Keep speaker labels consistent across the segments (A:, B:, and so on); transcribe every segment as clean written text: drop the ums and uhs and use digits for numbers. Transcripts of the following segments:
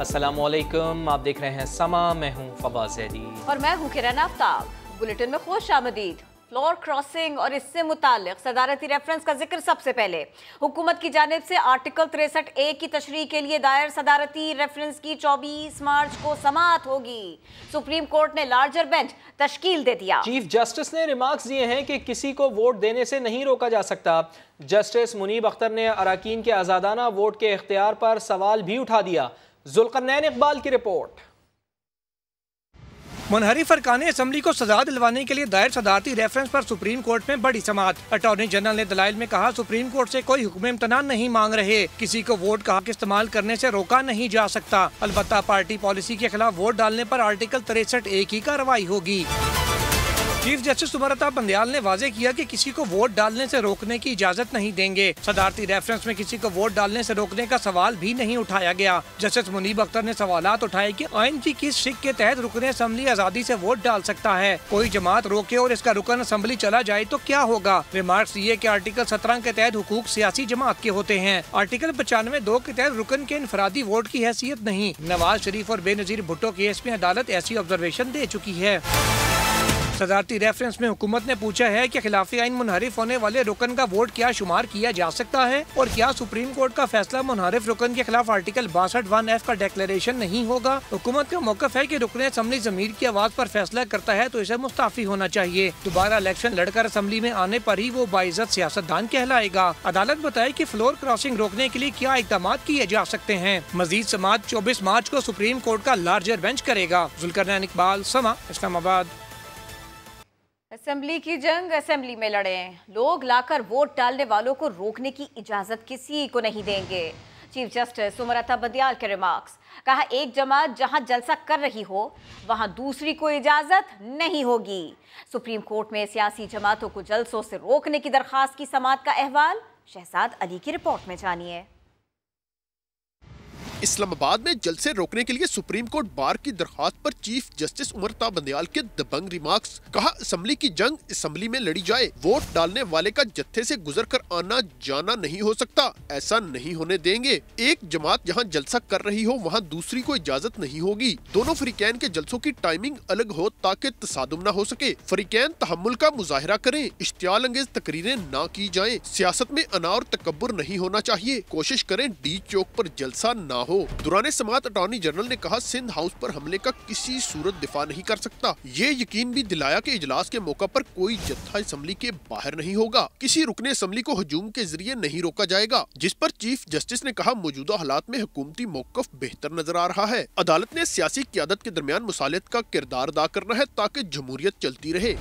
A: अस्सलामुअलैकुम, आप देख रहे हैं समा। मैं हूं फवाद ज़ैदी
B: और मैं हूं किरण आफ्ताब। बुलेटिन में खुश आमदीद। फ्लोर क्रॉसिंग और इससे मुताल्लिक सदारती रेफरेंस का जिक्र सबसे पहले। हुकूमत की जानिब से आर्टिकल 63A की तशरीह के लिए दायर सदारती रेफरेंस की 24 मार्च को समाअत होगी। सुप्रीम कोर्ट ने लार्जर बेंच तश्कील दे दिया।
A: चीफ जस्टिस ने रिमार्क्स दिए हैं कि किसी को वोट देने से नहीं रोका जा सकता। जस्टिस मुनीब अख्तर ने अराकीन के आज़ादाना वोट के इख्तियार पर सवाल भी उठा दिया। जुल्करनैन इकबाल की रिपोर्ट।
C: मुनहरिफ अरकान असम्बली को सजा दिलवाने के लिए दायर सदारती रेफरेंस पर सुप्रीम कोर्ट में बड़ी समाअत। अटॉर्नी जनरल ने दलाइल में कहा, सुप्रीम कोर्ट से कोई हुक्म इम्तनान नहीं मांग रहे, किसी को वोट का हक इस्तेमाल करने से रोका नहीं जा सकता। अलबत्ता पार्टी पॉलिसी के खिलाफ वोट डालने पर आर्टिकल 63A की कार्रवाई होगी। चीफ जस्टिस उमरता बंदयाल ने वाजे किया कि किसी को वोट डालने से रोकने की इजाजत नहीं देंगे। सदारती रेफरेंस में किसी को वोट डालने से रोकने का सवाल भी नहीं उठाया गया। जस्टिस मुनीब अख्तर ने सवालात उठाए कि आईन की किस शिक के तहत रुकन असम्बली आजादी से वोट डाल सकता है। कोई जमात रोके और इसका रुकन असम्बली चला जाए तो क्या होगा। रिमार्क्स ये कि आर्टिकल 17 के तहत हुकूक सियासी जमात के होते हैं। आर्टिकल 95(2) के तहत रुकन के इनफरादी वोट की हैसियत नहीं। नवाज शरीफ और बेनजीर भुट्टो केस में अदालत ऐसी ऑब्जर्वेशन दे चुकी है। सदारती रेफरेंस में हुकूमत ने पूछा है कि खिलाफी आइन मुनहरिफ होने वाले रुकन का वोट क्या शुमार किया जा सकता है और क्या सुप्रीम कोर्ट का फैसला मुनहरिफ रुकन के खिलाफ आर्टिकल 62(1)(f) का डिक्लेरेशन नहीं होगा। हुकूमत का मौकफ है कि रुकन असम्बली ज़मीर की आवाज पर फैसला करता है तो इसे मुस्ताफी होना चाहिए। दोबारा इलेक्शन लड़कर असम्बली में आने पर ही वो बाइज्जत सियासतदान कहलाएगा। अदालत बताए कि फ्लोर क्रॉसिंग रोकने के लिए क्या इक़दाम किए जा सकते हैं। मजीद समाअत 24 मार्च को सुप्रीम कोर्ट का लार्जर बेंच करेगा। जुल्करनैन इकबाल, समा, इस्लामाबाद।
B: असेंबली की जंग असेंबली में लड़े। लोग लाकर वोट डालने वालों को रोकने की इजाजत किसी को नहीं देंगे। चीफ जस्टिस उमरता बंदयाल के रिमार्क्स। कहा, एक जमात जहां जलसा कर रही हो वहां दूसरी को इजाजत नहीं होगी। सुप्रीम कोर्ट में सियासी जमातों को जलसों से रोकने की दरखास्त की समाअत का अहवाल शहजाद अली की रिपोर्ट में जानिए।
D: इस्लामाबाद में जलसे रोकने के लिए सुप्रीम कोर्ट बार की दरखास्त पर चीफ जस्टिस उमरता बंदयाल के दबंग रिमार्क्स। कहा, असम्बली की जंग असम्बली में लड़ी जाए, वोट डालने वाले का जत्थे से गुजर कर आना जाना नहीं हो सकता, ऐसा नहीं होने देंगे। एक जमात जहां जलसा कर रही हो वहां दूसरी को इजाजत नहीं होगी। दोनों फरीकैन के जलसों की टाइमिंग अलग हो ताकि तसादुम न हो सके। फरीकैन तहम्मुल का मुजाहिरा करें, इश्तियाल अंगेज तकरीरें न की जाएं। सियासत में अना और तकब्बुर नहीं होना चाहिए। कोशिश करें डी चौक पर जलसा न हो। दुराने समाअत अटॉर्नी जनरल ने कहा, सिंध हाउस पर हमले का किसी सूरत दिफा नहीं कर सकता। ये यकीन भी दिलाया कि इजलास के मौका पर कोई जत्था असम्बली के बाहर नहीं होगा। किसी रुकने असम्बली को हजूम के जरिए नहीं रोका जाएगा। जिस पर चीफ जस्टिस ने कहा, मौजूदा हालात में हुकूमती मौकफ बेहतर नजर आ रहा है। अदालत ने सियासी क़यादत के दरमियान मुसालियत का किरदार अदा करना है ताकि जमहूरियत चलती रहे।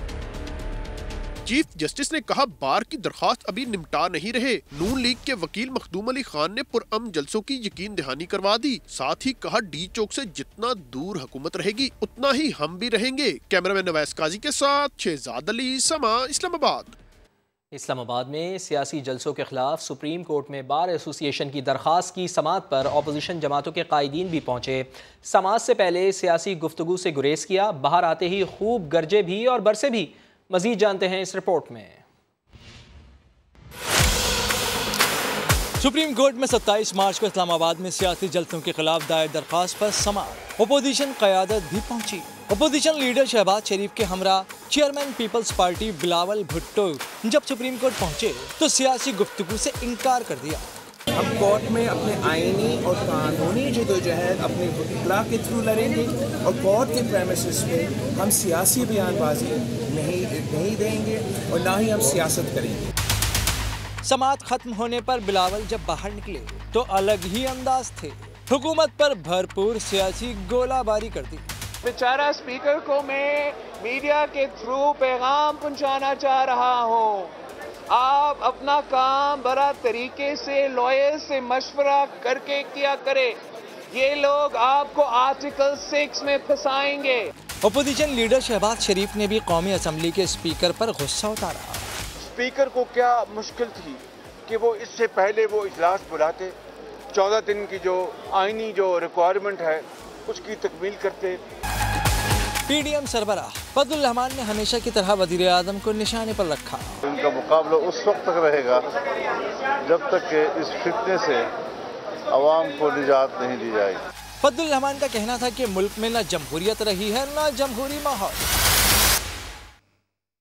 D: चीफ जस्टिस ने कहा, बार की दरखास्त अभी निपटा नहीं रहे। नून लीग के वकील मखदूम अली खान ने पुरअमन जलसों की यकीन दहानी करवा दी। साथ ही कहा, डी चौक से जितना दूर हुकूमत रहेगी उतना ही हम भी रहेंगे। कैमरामैन नवाज काजी के साथ शहजाद अली, समा, इस्लामाबाद।
A: इस्लामाबाद में सियासी जलसों के खिलाफ सुप्रीम कोर्ट में बार एसोसिएशन की दरखास्त की समाअत पर अपोजिशन जमातों के कायदीन भी पहुंचे। समाअत से पहले सियासी गुफ्तगू से गुरेज किया, बाहर आते ही खूब गरजे भी और बरसे भी। मजीद जानते हैं इस रिपोर्ट में।
E: सुप्रीम कोर्ट में 27 मार्च को इस्लामाबाद में सियासी जलसों के खिलाफ दायर दरखास्त पर समाअत। अपोजिशन क़यादत भी पहुंची। अपोजिशन लीडर शहबाज शरीफ के हमरा chairman Peoples Party Bilawal Bhutto जब सुप्रीम कोर्ट पहुंचे तो सियासी गुफ्तगू से इनकार कर दिया।
F: हम कोर्ट में अपने आईनी और कानूनी जदोजहद अपने वकीला के थ्रू लड़ेंगे और कोर्ट के प्रेमिसेस में हम सियासी बयानबाजी नहीं देंगे और ना ही हम सियासत करेंगे।
E: समाअत खत्म होने पर बिलावल जब बाहर निकले तो अलग ही अंदाज थे। हुकूमत पर भरपूर सियासी गोलाबारी कर दी।
G: बेचारा स्पीकर को मैं मीडिया के थ्रू पैगाम पहुंचाना चाह रहा हूँ, आप अपना काम बड़ा तरीके से लॉयर से मशवरा करके किया करें। ये लोग आपको आर्टिकल 6 में फंसाएंगे।
E: अपोजिशन लीडर शहबाज शरीफ ने भी कौमी असम्बली के स्पीकर पर गुस्सा उतारा।
H: स्पीकर को क्या मुश्किल थी कि वो इससे पहले वो इजलास बुलाते, 14 दिन की जो आईनी जो रिक्वायरमेंट है उसकी तकमील करते।
E: पीडीएम सरबराह फजलुर रहमान ने हमेशा की तरह वजीर आजम को निशाने पर रखा।
I: इनका मुकाबला उस वक्त तक रहेगा जब तक कि इस फितने से अवाम को निजात नहीं दी जाएगी।
E: फद्दुल रहमान का कहना था कि मुल्क में न जमहूरियत रही है न जमहूरी माहौल।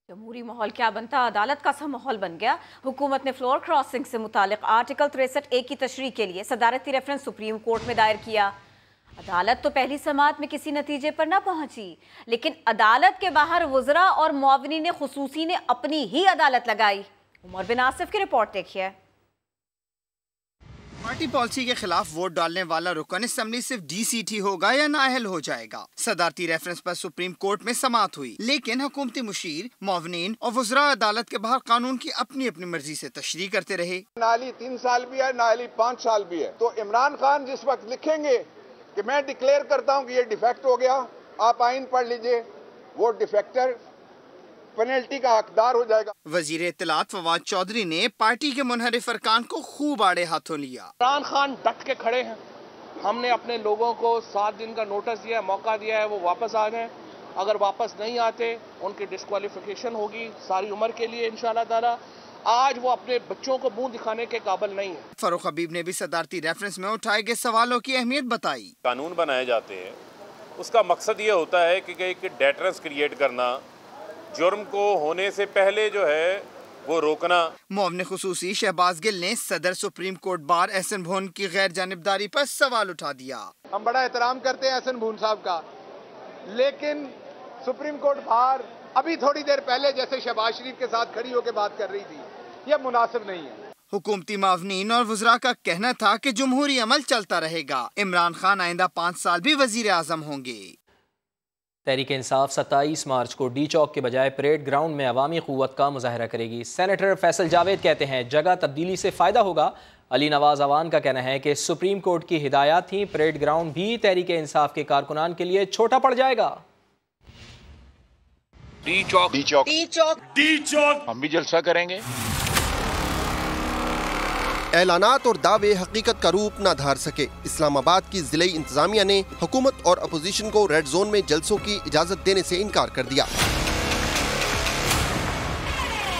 B: जमहूरी माहौल क्या बनता, अदालत का सा माहौल बन गया। हुकूमत ने फ्लोर क्रॉसिंग से मुतालिक आर्टिकल 63A की तशरीह के लिए सदारती रेफरेंस सुप्रीम कोर्ट में दायर किया। अदालत तो पहली समाअत में किसी नतीजे पर ना पहुंची, लेकिन अदालत के बाहर वज़रा और मुआविनीन खुसूसी ने अपनी ही अदालत लगाई। उमर बिन आसिफ की रिपोर्ट देखिए।
J: पार्टी पॉलिसी के खिलाफ वोट डालने वाला रुकन असेंबली सिर्फ DCT होगा या नाअहल हो जाएगा। सदारती रेफरेंस पर सुप्रीम कोर्ट में समाअत हुई, लेकिन हुकूमती मुशीर, मुआविनीन और वज़रा अदालत के बाहर कानून की अपनी अपनी मर्जी से तशरीह करते रहे।
H: नाअहली 3 साल भी है, नाअहली 5 साल भी है। तो इमरान खान जिस वक्त लिखेंगे कि मैं डिक्लेयर करता हूँ कि ये डिफेक्ट हो गया, आप आइन पढ़ लीजिए, वो डिफेक्टर पेनल्टी का हकदार हो जाएगा।
J: वजीर इत्तलात फवाद चौधरी ने पार्टी के मुनहरिफ अरकान को खूब आड़े हाथों लिया।
G: इमरान खान डट के खड़े हैं। हमने अपने लोगों को 7 दिन का नोटिस दिया है, मौका दिया है, वो वापस आ जाएं। अगर वापस नहीं आते उनकी डिस्क्वालिफिकेशन होगी सारी उम्र के लिए इंशाअल्लाह ताला। आज वो अपने बच्चों को मुंह दिखाने के काबिल नहीं है।
J: फरूख हबीब ने भी सदारती रेफरेंस में उठाए गए सवालों की अहमियत बताई।
K: कानून बनाए जाते हैं, उसका मकसद ये होता है कि एक डेटरेंस क्रिएट करना, जुर्म को होने से पहले जो है वो रोकना।
J: मुआविन खुसूसी शहबाज गिल ने सदर सुप्रीम कोर्ट बार एहसन भून की गैर जानिबदारी पर सवाल उठा दिया।
H: हम बड़ा एहतराम करते हैं एहसन भून साहब का, लेकिन सुप्रीम कोर्ट बार अभी थोड़ी देर पहले जैसे शहबाज शरीफ के साथ खड़ी होकर बात कर रही थी, यह मुनासिब नहीं है।
J: हुकूमती मावनीन और वज़रा का कहना था कि जमहूरी अमल चलता रहेगा। इमरान खान आइंदा 5 साल भी वजीर आजम होंगे।
A: तहरीक इंसाफ 27 मार्च को डी चौक के बजाय परेड ग्राउंड में अवामी क़ुव्वत का मुजाहरा करेगी। सेनेटर फैसल जावेद कहते हैं जगह तब्दीली से फ़ायदा होगा। अली नवाज अवान का कहना है कि सुप्रीम कोर्ट की हिदायत थी, परेड ग्राउंड भी तहरीक इंसाफ के कारकुनान के लिए छोटा पड़ जाएगा।
H: डी चौक हम भी जलसा करेंगे।
D: ऐलानात और दावे हकीकत का रूप न धार सके। इस्लामाबाद की जिले इंतजामिया ने हुकूमत और अपोजिशन को रेड जोन में जलसों की इजाजत देने से इनकार कर दिया।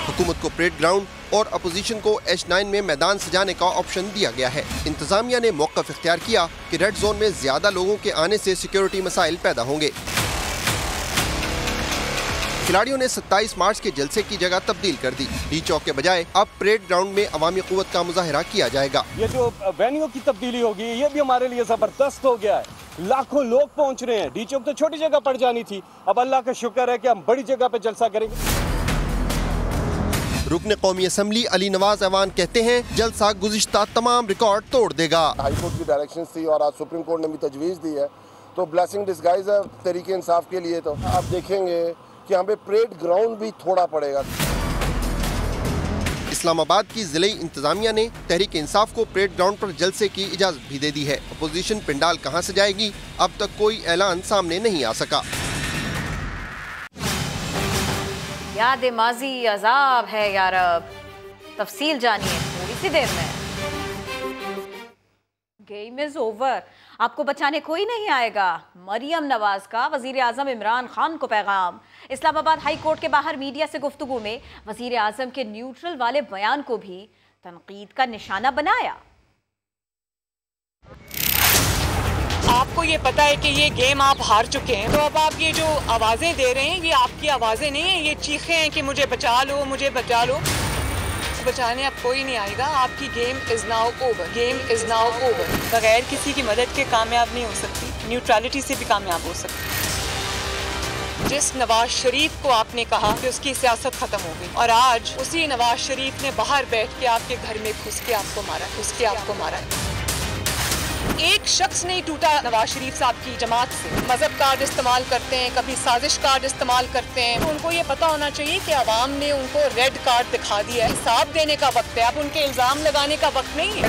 D: हुकूमत को परेड ग्राउंड और अपोजिशन को H9 में मैदान सजाने का ऑप्शन दिया गया है। इंतजामिया ने मौक़िफ़ इख्तियार किया कि रेड जोन में ज्यादा लोगों के आने से सिक्योरिटी मसाइल पैदा होंगे। खिलाड़ियों ने 27 मार्च के जलसे की जगह तब्दील कर दी। डी चौक के बजाय अब परेड ग्राउंड में अवामी क़ुव्वत का मुजाहरा किया जाएगा।
L: ये जो वेन्यू की तब्दीली होगी ये भी हमारे लिए जबरदस्त हो गया है। लाखों लोग पहुंच रहे हैं। डी चौक तो छोटी जगह पड़ जानी थी, अब अल्लाह का शुक्र है कि हम बड़ी जगह पे जलसा करेंगे।
D: रुकन कौमी असम्बली अली नवाज अवान कहते हैं जलसा गुज़िश्ता तमाम रिकॉर्ड तोड़ देगा।
I: हाई कोर्ट की डायरेक्शन थी और आज सुप्रीम कोर्ट ने भी तजवीज़ दी है, तो ब्लेसिंग डिस्गाइज है तहरीक इंसाफ के लिए। तो आप देखेंगे कि यहाँ पे परेड ग्राउंड भी थोड़ा पड़ेगा।
D: इस्लामाबाद की जिले इंतजामिया ने तहरीक इंसाफ को परेड ग्राउंड पर जलसे की इजाजत भी दे दी है। अपोजिशन पंडाल कहाँ से जाएगी अब तक कोई ऐलान सामने नहीं आ सका।
B: याद माजी अजाब है यार, अब तफसील जानिए थोड़ी सी देर में। गेम इज ओवर, आपको बचाने कोई नहीं आएगा। मरियम नवाज का वजीर आजम इमरान खान को पैगाम। इस्लामाबाद हाई कोर्ट के बाहर मीडिया से गुफ्तगू में वजीर आजम के न्यूट्रल वाले बयान को भी तनकीद का निशाना बनाया।
M: आपको ये पता है कि ये गेम आप हार चुके हैं, तो अब आप ये जो आवाजें दे रहे हैं ये आपकी आवाजें नहीं है, ये चीखें हैं कि मुझे बचा लो, मुझे बचा लो। बचाने अब कोई नहीं आएगा। आपकी game is now over, game is now over. बगैर किसी की मदद के कामयाब नहीं हो सकती, न्यूट्रलिटी से भी कामयाब हो सकती। जिस नवाज शरीफ को आपने कहा कि उसकी सियासत खत्म हो गई, और आज उसी नवाज शरीफ ने बाहर बैठ के आपके घर में घुस के आपको मारा, घुस के आपको मारा। एक शख्स नहीं टूटा नवाज शरीफ साहब की जमात से। मजहब कार्ड इस्तेमाल करते हैं, कभी साजिश कार्ड इस्तेमाल करते हैं। तो उनको ये पता होना चाहिए कि अवाम ने उनको रेड कार्ड दिखा दिया है। हिसाब देने का वक्त है, अब उनके इल्जाम लगाने का वक्त नहीं है।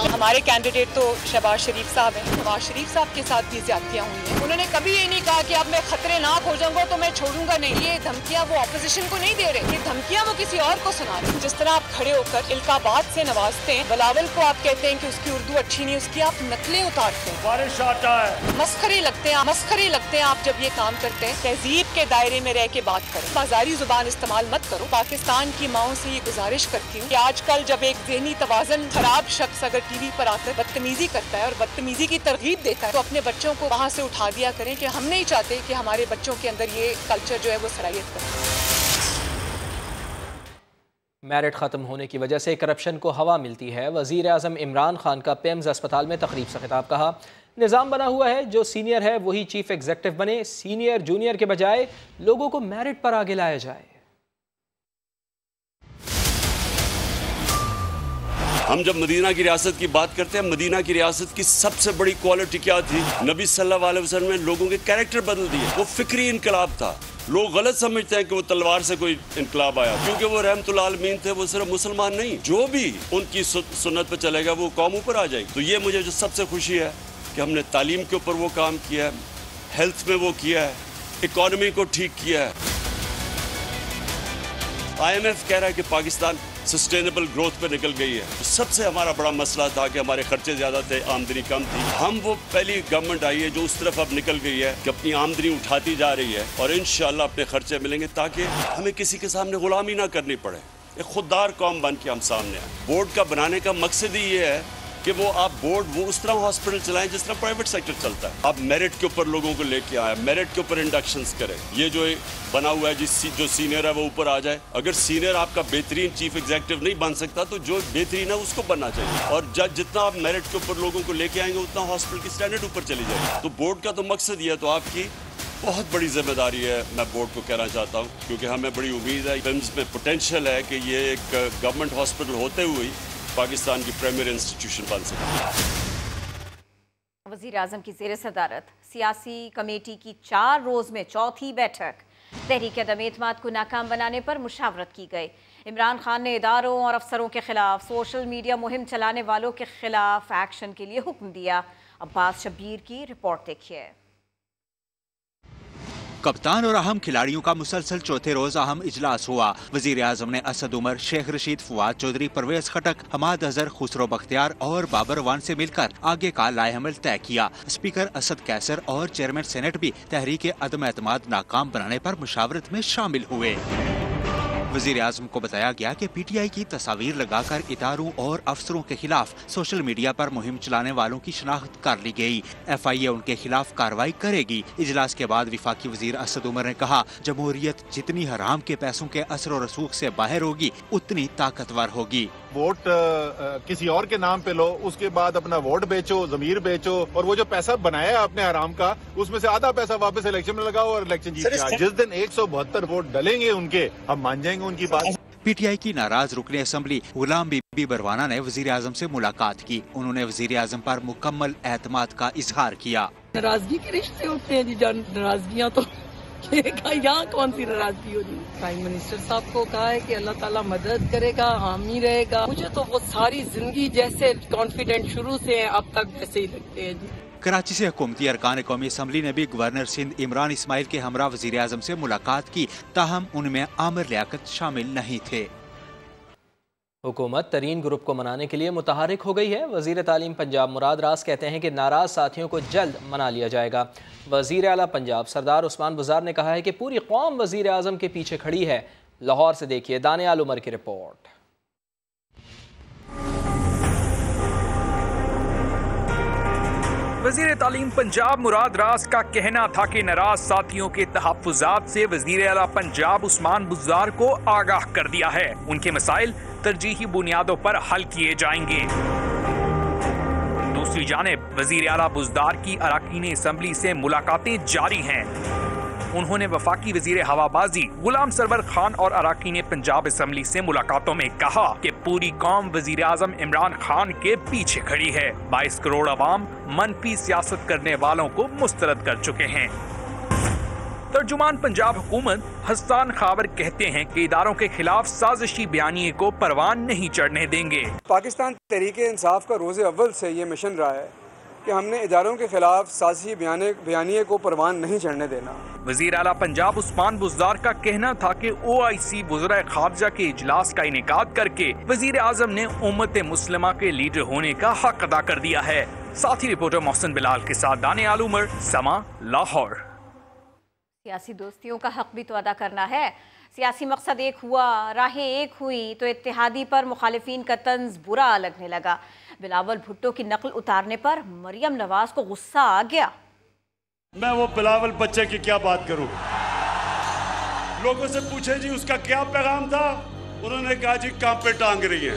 M: हमारे कैंडिडेट तो शहबाज शरीफ साहब हैं। नवाज शरीफ साहब के साथ भी ज्यादतियां हुई हैं। उन्होंने कभी ये नहीं कहा कि अब मैं खतरनाक हो जाऊंगा तो मैं छोड़ूंगा नहीं। ये धमकियां वो ऑपोजिशन को नहीं दे रहे, ये धमकियां वो किसी और को सुना रहे। जिस तरह आप खड़े होकर इल्काबाद से नवाजते हैं, बिलावल को आप कहते हैं कि उसकी उर्दू अच्छी नहीं उसकी आप नकलें उतारते हैं।
N: बारिश आता है,
M: मस्खरे लगते हैं आप जब ये काम करते हैं। तहजीब के दायरे में रह के बात करें, बाजारी जुबान इस्तेमाल मत करो। पाकिस्तान की माओं से ये गुजारिश करती हूँ कि आजकल जब एक ज़हनी तवाज़न खराब शख्स अगर टीवी पर आकर बदतमीजी करता है और बदतमीजी की तरगीब देता है तो अपने बच्चों को वहाँ से उठा दिया करें कि हम नहीं चाहते कि हमारे बच्चों के अंदर ये कल्चर जो है वो सरायत करे।
A: मेरिट ख़त्म होने की वजह से करप्शन को हवा मिलती है। वज़ीर आज़म इमरान खान का पेम्स अस्पताल में तकरीब से खिताब। कहा, निज़ाम बना हुआ है, जो सीनियर है वही चीफ एग्जीक्यूटिव बने, सीनियर जूनियर के बजाय लोगों को मेरिट पर आगे लाया जाए।
O: हम जब मदीना की रियासत की बात करते हैं, मदीना की रियासत की सबसे बड़ी क्वालिटी क्या थी? नबी सल्लल्लाहु अलैहि वसल्लम ने लोगों के कैरेक्टर बदल दिए। वो फिक्री इनकलाब था। लोग गलत समझते हैं कि वो तलवार से कोई इनकलाब आया, क्योंकि वो रहमतुल आलमीन थे। वो सिर्फ मुसलमान नहीं, जो भी उनकी सुन्नत पर चलेगा वो कौम ऊपर आ जाएगी। तो ये मुझे जो सबसे खुशी है कि हमने तालीम के ऊपर वो काम किया है, हेल्थ में वो किया है, इकॉनमी को ठीक किया है। IMF कह रहा है कि पाकिस्तान सस्टेनेबल ग्रोथ पे निकल गई है। तो सबसे हमारा बड़ा मसला था कि हमारे खर्चे ज़्यादा थे, आमदनी कम थी। हम वो पहली गवर्नमेंट आई है जो उस तरफ अब निकल गई है कि अपनी आमदनी उठाती जा रही है और इंशाल्लाह अपने खर्चे मिलेंगे ताकि हमें किसी के सामने गुलामी ना करनी पड़े। एक खुददार कौम बन के हम सामने आए। बोर्ड का बनाने का मकसद ही ये है कि वो आप बोर्ड वो उस तरह हॉस्पिटल चलाएं जिस तरह प्राइवेट सेक्टर चलता है। आप मेरिट के ऊपर लोगों को लेके आए, मेरिट के ऊपर इंडक्शंस करें। ये जो बना हुआ है जो सीनियर है वो ऊपर आ जाए। अगर सीनियर आपका बेहतरीन चीफ एग्जीक्यूटिव नहीं बन सकता तो जो बेहतरीन है उसको बनना चाहिए। और जितना आप मेरिट के ऊपर लोगों को लेके आएंगे उतना हॉस्पिटल की स्टैंडर्ड ऊपर चली जाएगी। तो बोर्ड का तो मकसद ये है। तो आपकी बहुत बड़ी जिम्मेदारी है, मैं बोर्ड को कहना चाहता हूँ, क्योंकि हमें बड़ी उम्मीद है पिम्स में पोटेंशियल है कि ये एक गवर्नमेंट हॉस्पिटल होते हुए पाकिस्तान की प्रीमियर इंस्टीट्यूशन बन सके।
B: वज़ीर आज़म की ज़ेर सदारत सियासी कमेटी की 4 रोज़ में चौथी बैठक। तहरीक अदम एतमाद को नाकाम बनाने पर मुशावरत की गई। इमरान खान ने इदारों और अफसरों के खिलाफ सोशल मीडिया मुहिम चलाने वालों के खिलाफ एक्शन के लिए हुक्म दिया। अब्बास शब्बीर की रिपोर्ट देखिए।
P: कप्तान और अहम खिलाड़ियों का मुसलसल चौथे रोज अहम इजलास हुआ। वजीर आजम ने असद उमर, शेख रशीद, फवाद चौधरी, परवेज खटक, हमाद अजहर, खुसरो बख्तियार और बाबर वान से मिलकर आगे का लाएहमल तय किया। स्पीकर असद कैसर और चेयरमैन सेनेट भी तहरीक अदम एतमाद नाकाम बनाने पर मुशावरत में शामिल हुए। वजीर आजम को बताया गया कि PTI की तस्वीर लगाकर इदारों और अफसरों के खिलाफ सोशल मीडिया पर मुहिम चलाने वालों की शनाख्त कर ली गई। FIA उनके खिलाफ कार्रवाई करेगी। इजलास के बाद वफाकी वजीर असद उमर ने कहा, जमहूरियत जितनी हराम के पैसों के असर और रसूख से बाहर होगी उतनी ताकतवर होगी।
Q: वोट किसी और के नाम पे लो, उसके बाद अपना वोट बेचो, जमीर बेचो, और वो जो पैसा बनाया है आपने हराम का, उसमें से आधा पैसा वापस इलेक्शन में लगाओ और इलेक्शन जीत जाओ। जिस दिन 172 वोट डलेंगे उनके, हम मान जाएंगे उनकी बात।
P: PTI की नाराज रुकने असम्बली गुलाम बीबी बरवाना ने वजीर आजम से मुलाकात की। उन्होंने वजीर आजम पर मुकम्मल एतमाद का इजहार किया।
R: नाराजगी के रिश्ते उठते हैं जी, नाराजगियाँ तो यहाँ कौन सी नाराजगी हो रही है। प्राइम मिनिस्टर साहब को कहा है कि अल्लाह ताला मदद करेगा, हामी रहेगा। मुझे तो वो सारी जिंदगी जैसे कॉन्फिडेंट शुरू से है अब तक वैसे ही लगते हैं जी।
P: कराची से हुकूमती अरकान कौमी असम्बली ने भी गवर्नर सिंध इमरान इस्माइल के हमरा वजीर आजम से मुलाकात की, ताहम उनमें आमिर लियाकत शामिल नहीं थे।
A: हुकूमत तरीन ग्रुप को मनाने के लिए मुतहरिक हो गई है। वज़ीर तालीम पंजाब मुराद रास कहते हैं कि नाराज़ साथियों को जल्द मना लिया जाएगा। वज़ीर आला पंजाब सरदार उस्मान बुज़ार ने कहा है कि पूरी कौम वज़ीर आज़म के पीछे खड़ी है। लाहौर से देखिए दानियाल उमर की रिपोर्ट।
S: वज़ीर तालीम पंजाब मुराद रास का कहना था कि नाराज साथियों के तहफ़्फ़ुज़ात से वज़ीर आला पंजाब उस्मान बुज़ार को आगाह कर दिया है। उनके मसाइल तरजीही बुनियादों पर हल किए जाएंगे। दूसरी जानिब वज़ीर आला बुज़दार की अरकान असम्बली से मुलाकातें जारी हैं। उन्होंने वफाकी वज़ीर हवाबाजी गुलाम सरवर खान और अरकान पंजाब असम्बली से मुलाकातों में कहा कि पूरी कौम वज़ीर आज़म इमरान खान के पीछे खड़ी है। 22 करोड़ अवाम मनफी सियासत करने वालों को मुस्तरद कर चुके हैं। तर्जुमान पंजाब हुकूमत हसन खावर कहते हैं कि इदारों के खिलाफ साजिशी बयानिए को परवान नहीं चढ़ने देंगे।
T: पाकिस्तान तहरीक इंसाफ का रोज़े अव्वल से ये मिशन रहा है
L: कि हमने इदारों के खिलाफ साजिशी बयानिए को परवान नहीं चढ़ने देना।
S: वज़ीर आला पंजाब उस्मान बुज़दार का कहना था कि OIC वज़राए खारजा के इजलास का इनेकाद करके वज़ीर आज़म ने उम्मत मुस्लिमा के लीडर होने का हक अदा कर दिया है। साथी रिपोर्टर मोहसिन बिलाल के साथ दानियाल उमर, समा, लाहौर।
B: सियासी दोस्तियों का हक भी तो अदा करना है। सियासी मकसद एक हुआ, राहें एक हुई तो इत्तेहादी पर मुखालिफिन का तंज बुरा लगने लगा। बिलावल भुट्टो की नकल उतारने पर मरियम नवाज को गुस्सा आ गया।
O: मैं वो बिलावल बच्चे की क्या बात करूं? लोगों से पूछे जी उसका क्या पैगाम था, उन्होंने कहा जी काम पे टांग रही है।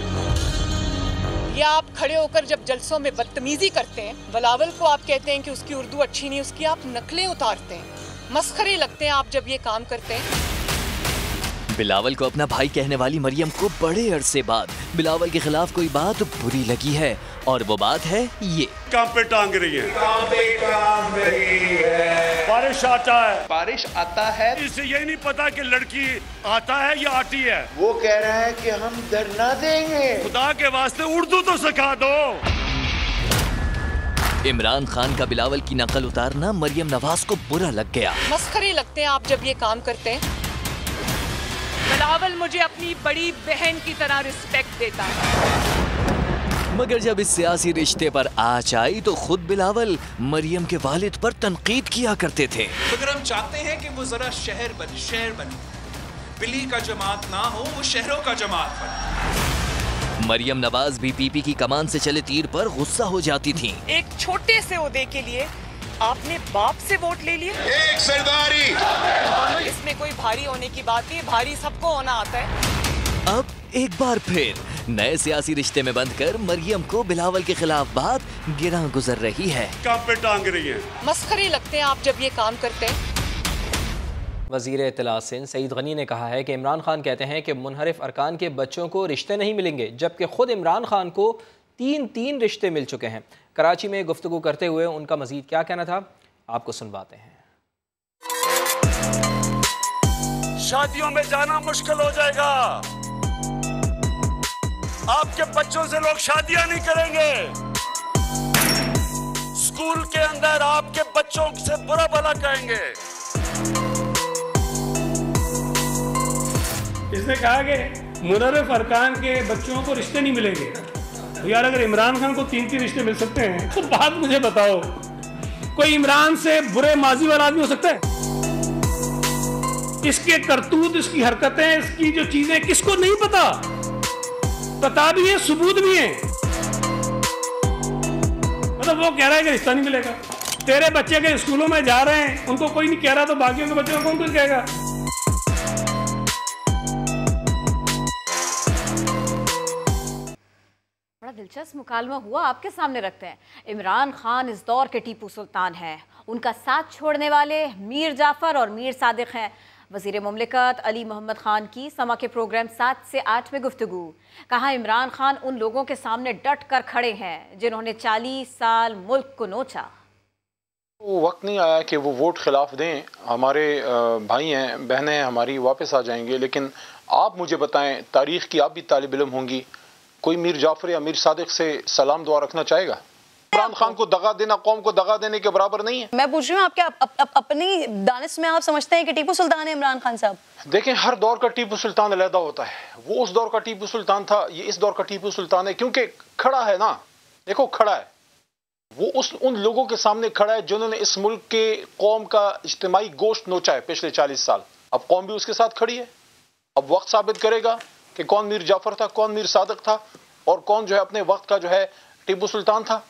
M: या आप खड़े होकर जब जलसों में बदतमीजी करते हैं, बिलावल को आप कहते हैं कि उसकी उर्दू अच्छी नहीं, उसकी आप नकलें उतारते हैं, मस्खरे लगते हैं आप जब ये काम करते हैं।
N: बिलावल को अपना भाई कहने वाली मरियम को बड़े अरसे बाद बिलावल के खिलाफ कोई बात बुरी लगी है, और वो बात है ये।
O: काम पे टांग रही है, काम पे टांग रही है। बारिश आता है,
G: बारिश आता है,
O: इसे यही नहीं पता कि लड़की आता है या आती है।
G: वो कह रहा है कि हम धरना देंगे।
O: खुदा के वास्ते उर्दू तो सिखा दो।
N: इमरान खान का बिलावल की नकल उतारना मरियम नवाज को बुरा लग गया।
M: मस्खरे लगते हैं आप जब ये काम करते हैं। बिलावल मुझे अपनी बड़ी बहन की तरह रिस्पेक्ट देता है,
N: मगर जब इस सियासी रिश्ते पर आँच आई तो खुद बिलावल मरियम के वालिद पर तनकीद किया करते थे।
T: अगर हम चाहते हैं कि वो जरा शहर बने, बिल्ली का जमात ना हो, वो शहरों का जमात बने।
N: मरियम नवाज भी पीपी की कमान से चले तीर पर गुस्सा हो जाती थी।
M: एक छोटे से ओहदे के लिए आपने बाप से वोट ले लिए।
O: एक सरदारी,
M: इसमें कोई भारी होने की बात नहीं, भारी सबको होना आता है।
N: अब एक बार फिर नए सियासी रिश्ते में बंध कर मरियम को बिलावल के खिलाफ बात गिरा गुजर रही है।
O: काम पे टांग रही है।
M: मस्खरे लगते हैं आप जब ये काम करते हैं।
A: वज़ीर इत्तला सिंध सईद गनी ने कहा है कि इमरान खान कहते हैं कि मुनहरिफ अरकान के बच्चों को रिश्ते नहीं मिलेंगे, जबकि खुद इमरान खान को तीन रिश्ते मिल चुके हैं। कराची में गुफ्तगू करते हुए उनका मजीद क्या कहना था, आपको सुनवाते हैं।
O: शादियों में जाना मुश्किल हो जाएगा, आपके बच्चों से लोग शादियां नहीं करेंगे, स्कूल के अंदर आपके बच्चों से बुरा भला कहेंगे।
U: इसने कहा कि मुनर्रिफ अरकान के बच्चों को रिश्ते नहीं मिलेंगे। तो यार अगर इमरान खान को तीन रिश्ते मिल सकते हैं तो बात मुझे बताओ, कोई इमरान से बुरे माजी वाला आदमी हो सकता है? इसके करतूत, इसकी हरकतें, इसकी जो चीजें किसको नहीं पता? पता भी है, सबूत भी है। मतलब वो कह रहा है कि रिश्ता नहीं मिलेगा। तेरे बच्चे के स्कूलों में जा रहे हैं, उनको कोई नहीं कह रहा, तो बाकियों के बच्चों को कौन कुछ कहेगा?
B: बड़ा दिलचस्प मुकालमा हुआ, आपके सामने रखते हैं। इमरान खान इस दौर के टीपू सुल्तान हैं, उनका साथ छोड़ने वाले मीर जाफर और मीर सादिक हैं। वज़ीर मुमलिकत अली मोहम्मद खान की समा के प्रोग्राम 7 से 8 में गुफ्तगू। कहा इमरान खान उन लोगों के सामने डट कर खड़े हैं जिन्होंने 40 साल मुल्क को नोचा।
V: वो वक्त नहीं आया कि वो वोट खिलाफ दें। हमारे भाई हैं, बहनें हैं हमारी, वापस आ जाएंगे। लेकिन आप मुझे बताएं, तारीख़ की आप भी तालिब इल्म होंगी, कोई मीर जाफर या मीर सादिक से सलाम दुआ रखना चाहेगा? इमरान खान को दगा देना कौम को दगा देने के बराबर नहीं है।
W: मैं पूछ रही हूँ, आपके अपनी दानिश में आप समझते हैं कि टीपू सुल्तान है इमरान खान साहब?
V: देखें, हर दौर का टीपू सुल्तान अलग होता है। वो उस दौर का टीपू सुल्तान था, ये इस दौर का टीपू सुल्तान है, क्योंकि खड़ा है ना। देखो खड़ा है वो, उन लोगों के सामने खड़ा है जिन्होंने इस मुल्क के कौम का इज्तिमाई गोश्त नोचा है पिछले 40 साल। अब कौम भी उसके साथ खड़ी है। अब वक्त साबित करेगा कि कौन मीर जाफर था, कौन मीर सादिक था, और कौन जो है अपने वक्त का जो है टीपू सुल्तान था।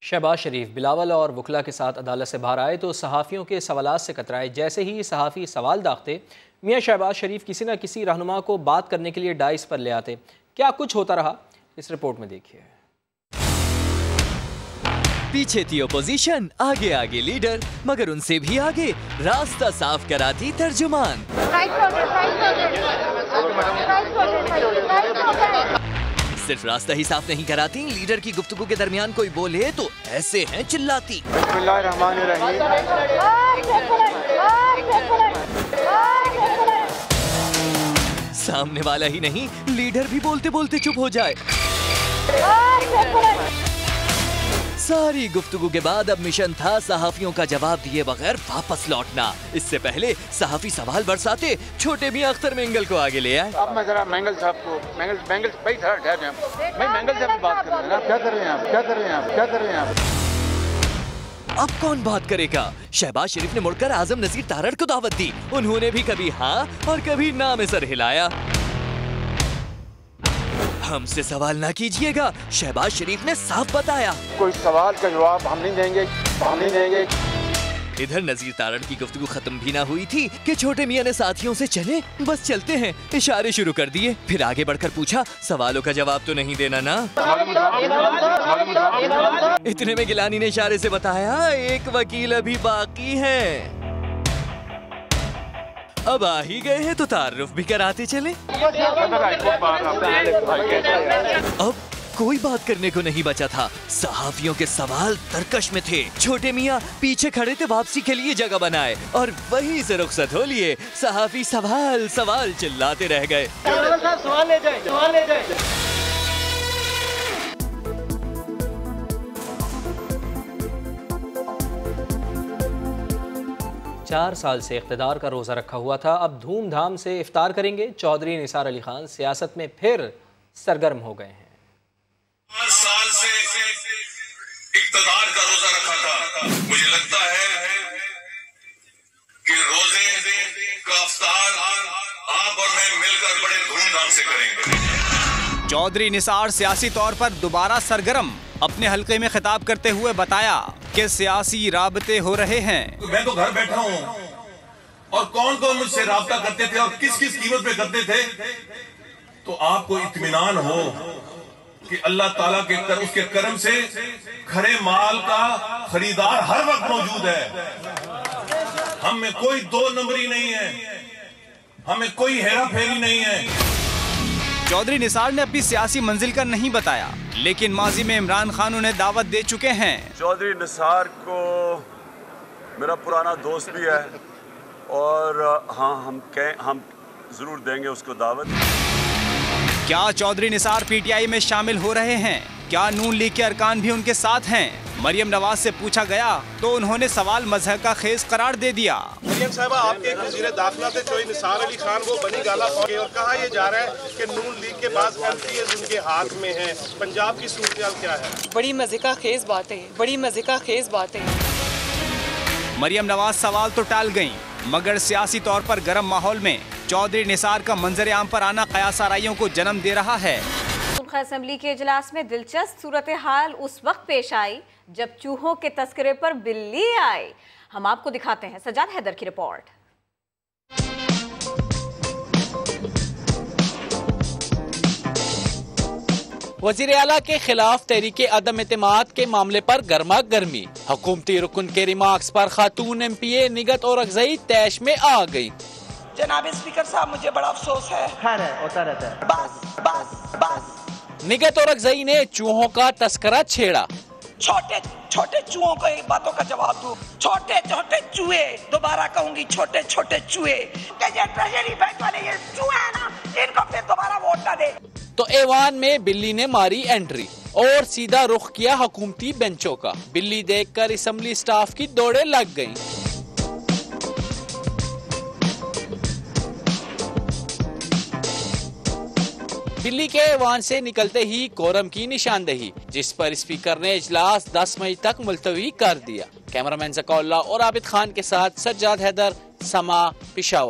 A: शहबाज शरीफ बिलावल और वकला के साथ अदालत से बाहर आए तो सहाफ़ियों के सवालात से कतराए। जैसे ही सहाफ़ी सवाल दागते, मियाँ शहबाज शरीफ किसी न किसी रहनुमा को बात करने के लिए डाइस पर ले आते। क्या कुछ होता रहा, इस रिपोर्ट में देखिए।
N: पीछे थी ओपोजिशन, आगे आगे लीडर, मगर उनसे भी आगे रास्ता साफ कराती तर्जुमान। सिर्फ रास्ता ही साफ नहीं कराती, लीडर की गुफ्तगू के दरमियान कोई बोले तो ऐसे हैं चिल्लाती। सामने वाला ही नहीं, लीडर भी बोलते बोलते चुप हो जाए। सारी गुफ्तगू के बाद अब मिशन था सहाफियों का जवाब दिए बगैर वापस लौटना। इससे पहले सहाफी सवाल बरसाते छोटे मियां अख्तर मेंगल को आगे ले आए।
C: अब मैं जरा मेंगल साहब को मेंगल भाई ठहर जाए, भाई मेंगल साहब बात कर रहे हैं, क्या कर रहे हैं आप, क्या कर रहे हैं आप, क्या कर रहे हैं आप?
N: अब कौन बात करेगा? शहबाज शरीफ ने मुड़कर आजम नजीर तारड़ को दावत दी। उन्होंने भी कभी हाँ और कभी ना में सर हिलाया। हमसे सवाल ना कीजिएगा, शहबाज शरीफ ने साफ बताया।
C: कोई सवाल का जवाब हम नहीं देंगे, हम नहीं देंगे।
N: इधर नजीर तारड़ की गुफ्तगू खत्म भी ना हुई थी कि छोटे मियां ने साथियों से चले बस चलते हैं इशारे शुरू कर दिए। फिर आगे बढ़कर पूछा, सवालों का जवाब तो नहीं देना ना? इतने में गिलानी ने इशारे से बताया, एक वकील अभी बाकी है। अब आ ही गए हैं तो तारुफ भी कराते चले। अब कोई बात करने को नहीं बचा था। सहाफियों के सवाल तरकश में थे। छोटे मियां पीछे खड़े थे वापसी के लिए जगह बनाए और वहीं से रुखसत हो लिए। सहाफी सवाल सवाल चिल्लाते रह गए।
C: सवाल ले जाए, सवाल ले जाए।
A: 4 साल से इख्तिदार का रोज़ा रखा हुआ था, अब धूमधाम से इफ्तार करेंगे। चौधरी निसार अली खान सियासत में फिर सरगर्म हो गए हैं।
E: 4 साल से इख्तिदार का रोजा रखा था। मुझे लगता है कि रोजे का इफ्तार आप और मैं मिलकर बड़े धूमधाम से करेंगे।
F: चौधरी निसार सियासी तौर पर दोबारा सरगर्म। अपने हल्के में खिताब करते हुए बताया कि सियासी राबते हो रहे हैं।
E: मैं तो घर बैठा हूँ और कौन कौन मुझसे राब्ता करते थे और किस किस कीमत पे करते थे, तो आपको इत्मीनान हो कि अल्लाह ताला के उसके करम से खरे माल का खरीदार हर वक्त मौजूद है। हम में कोई 2 नंबरी नहीं है, हमें कोई हेरा फेरी नहीं है।
F: चौधरी निसार ने अपनी सियासी मंजिल का नहीं बताया, लेकिन माजी में इमरान खान उन्हें दावत दे चुके हैं।
O: चौधरी निसार को मेरा पुराना दोस्त भी है और हाँ हम जरूर देंगे उसको दावत।
F: क्या चौधरी निसार पीटीआई में शामिल हो रहे हैं? क्या नून लीग के अरकान भी उनके साथ हैं? मरियम नवाज से पूछा गया तो उन्होंने सवाल मजहब का खेज करार दे दिया।
X: मरियम साहबा, आपके वज़ीर दाखिला थे चौधरी निसार अली खान, वो बनी गाला पहुंचे और कहा यह जा रहा है कि नून लीग के बाद MPs उनके हाथ में है। पंजाब की सूरत क्या है?
M: बड़ी मजे का खेज बात है, बड़ी मजे का खेज बात है।
F: मरियम नवाज सवाल तो टाल गयी, मगर सियासी तौर पर गर्म माहौल में चौधरी निसार का मंजर आम पर आना कयास आराइयों को जन्म दे रहा है।
B: असेंबली के इजलास में दिलचस्प सूरत हाल उस वक्त पेश आई जब चूहों के तस्करे पर बिल्ली आई। हम आपको दिखाते हैं सजाद हैदर की रिपोर्ट।
Y: वजीर आला के खिलाफ तहरीके अदम एतमाद के मामले पर गर्मा गर्मी। हुकूमती रुकन के रिमार्क्स पर खातून MPA निगत और अगजई तैश में आ गई।
Z: जनाब स्पीकर साहब, मुझे बड़ा अफसोस है। होता रहता है। बस बस बस।
Y: निगत और अगजई ने चूहों का तस्करा छेड़ा।
Z: छोटे छोटे चूहों को एक बातों का जवाब दूं। छोटे छोटे चूहे, दोबारा कहूंगी छोटे छोटे चूहे। ये ट्रेजरी बैंक वाले ये चूहे हैं ना, इनको फिर दोबारा वोट ना दे।
Y: तो ऐवान में बिल्ली ने मारी एंट्री और सीधा रुख किया हुकूमती बेंचों का। बिल्ली देखकर असेंबली स्टाफ की दौड़े लग गईं। दिल्ली के ऐवान से निकलते ही कोरम की निशानदेही, जिस पर स्पीकर ने इजलास 10 मई तक मुलतवी कर दिया। कैमरामैन ज़काउल्लाह और आबिद खान के साथ सज्जाद हैदर, समा, पेशावर।